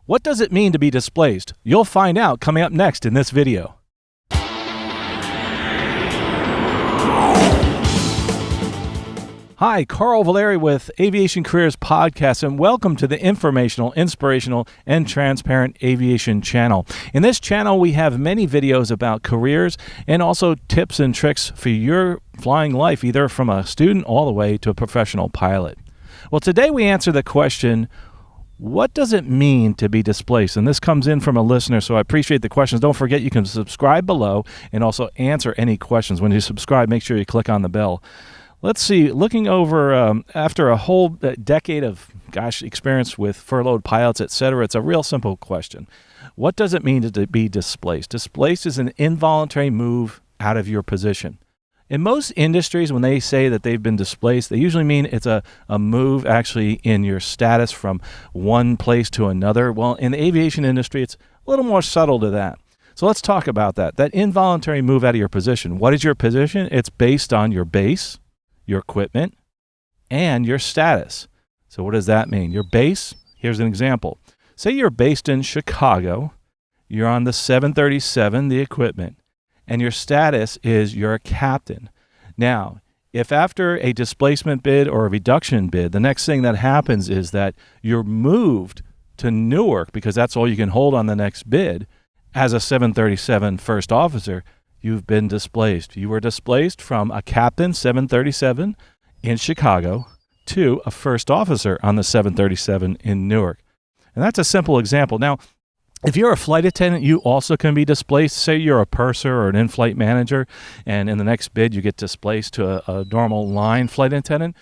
What does it mean to be displaced? You'll find out coming up next in this video. Hi, Carl Valeri with Aviation Careers Podcast, and welcome to the informational, inspirational, and transparent aviation channel. In this channel, we have many videos about careers and also tips and tricks for your flying life, either from a student all the way to a professional pilot. Well, today we answer the question, what does it mean to be displaced? And this comes in from a listener, so I appreciate the questions. Don't forget you can subscribe below and also answer any questions. When you subscribe, make sure you click on the bell. Let's see, looking over after a whole decade of, experience with furloughed pilots, etc., it's a real simple question. What does it mean to be displaced? Displaced is an involuntary move out of your position. In most industries, when they say that they've been displaced, they usually mean it's a move actually in your status from one place to another. Well, in the aviation industry, it's a little more subtle to that. So let's talk about that. That involuntary move out of your position. What is your position? It's based on your base, your equipment, and your status. So what does that mean? Your base, here's an example. Say you're based in Chicago, you're on the 737, the equipment, and your status is you're a captain. Now, if after a displacement bid or a reduction bid, the next thing that happens is that you're moved to Newark because that's all you can hold on the next bid as a 737 first officer, you've been displaced. You were displaced from a captain 737 in Chicago to a first officer on the 737 in Newark. And that's a simple example. Now, if you're a flight attendant, you also can be displaced. Say you're a purser or an in-flight manager, and in the next bid you get displaced to a normal line flight attendant,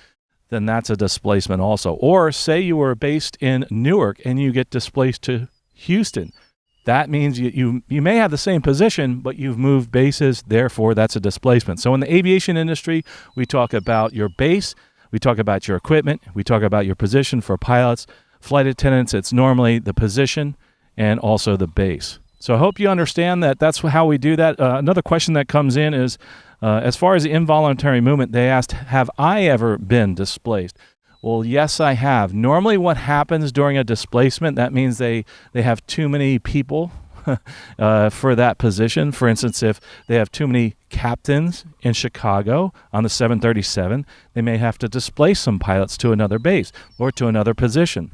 then that's a displacement also. Or say you were based in Newark and you get displaced to Houston. That means you may have the same position, but you've moved bases, therefore that's a displacement. So in the aviation industry, we talk about your base, we talk about your equipment, we talk about your position for pilots. Flight attendants, it's normally the position and also the base. So I hope you understand that that's how we do that. Another question that comes in is, as far as the involuntary movement, they asked, have I ever been displaced? Well, yes, I have. Normally what happens during a displacement, that means they have too many people for that position. For instance, if they have too many captains in Chicago on the 737, they may have to displace some pilots to another base or to another position.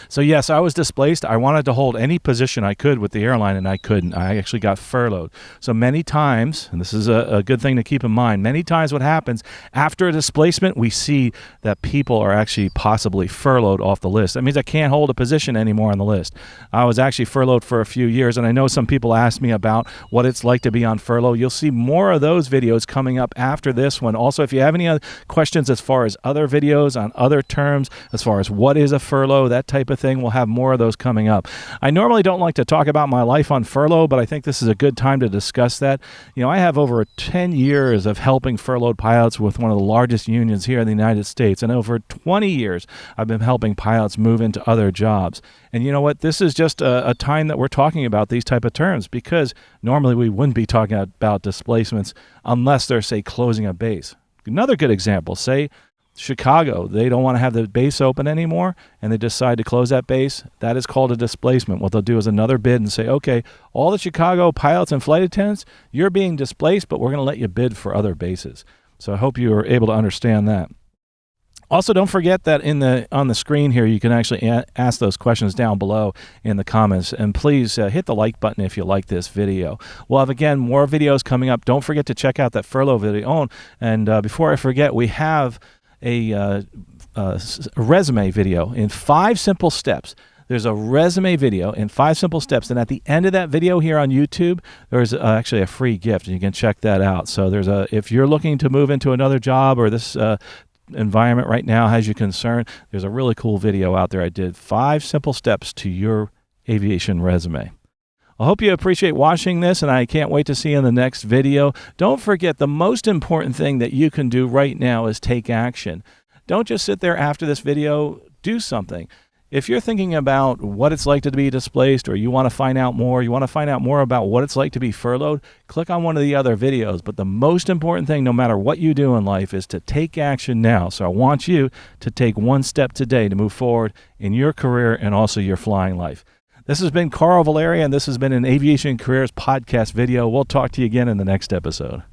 So yes, I was displaced. I wanted to hold any position I could with the airline, and I couldn't. I actually got furloughed. So many times, and this is a good thing to keep in mind, many times what happens after a displacement, we see that people are actually possibly furloughed off the list. That means I can't hold a position anymore on the list. I was actually furloughed for a few years, and I know some people ask me about what it's like to be on furlough. You'll see more of those videos coming up after this one. Also, if you have any other questions as far as other videos on other terms, as far as what is a furlough, that type of thing, we'll have more of those coming up. I normally don't like to talk about my life on furlough, but I think this is a good time to discuss that. You know, I have over 10 years of helping furloughed pilots with one of the largest unions here in the United States, and over 20 years I've been helping pilots move into other jobs. And you know what? This is just a time that we're talking about these type of terms, because normally we wouldn't be talking about displacements unless they're, say, closing a base. Another good example, say Chicago, they don't want to have the base open anymore, and they decide to close that base. That is called a displacement. What they'll do is another bid and say, okay, all the Chicago pilots and flight attendants, you're being displaced, but we're going to let you bid for other bases. So I hope you are able to understand that. Also, don't forget that on the screen here, you can actually ask those questions down below in the comments. And please hit the like button if you like this video. We'll have, again, more videos coming up. Don't forget to check out that furlough video. And before I forget, we have a resume video in 5 simple steps. There's a resume video in 5 simple steps, and at the end of that video here on YouTube, there's actually a free gift, and you can check that out. So if you're looking to move into another job, or this environment right now has you concerned, there's a really cool video out there I did, 5 simple steps to your aviation resume. I hope you appreciate watching this, and I can't wait to see you in the next video. Don't forget, the most important thing that you can do right now is take action. Don't just sit there after this video. Do something. If you're thinking about what it's like to be displaced, or you want to find out more, about what it's like to be furloughed, click on one of the other videos. But the most important thing, no matter what you do in life, is to take action now. So I want you to take one step today to move forward in your career and also your flying life. This has been Carl Valeria, and this has been an Aviation Careers podcast video. We'll talk to you again in the next episode.